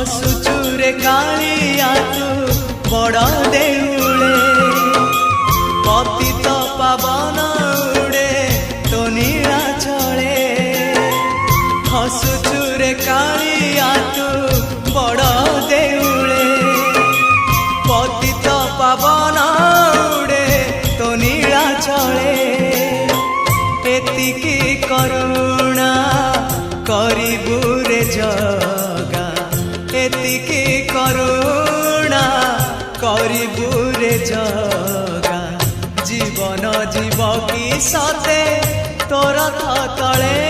हसुचुरे कालिया तू बड़ देउले पतित पावन उड़े तो नीला चले हसुचुरे कालिया तू बड़ देउले पतित पावन उड़े तो नीला चले एतिकी करुणा करिबु रे जगा एतिकी करुणा करिबु रे जगा जीवन जीव की सते तोर तले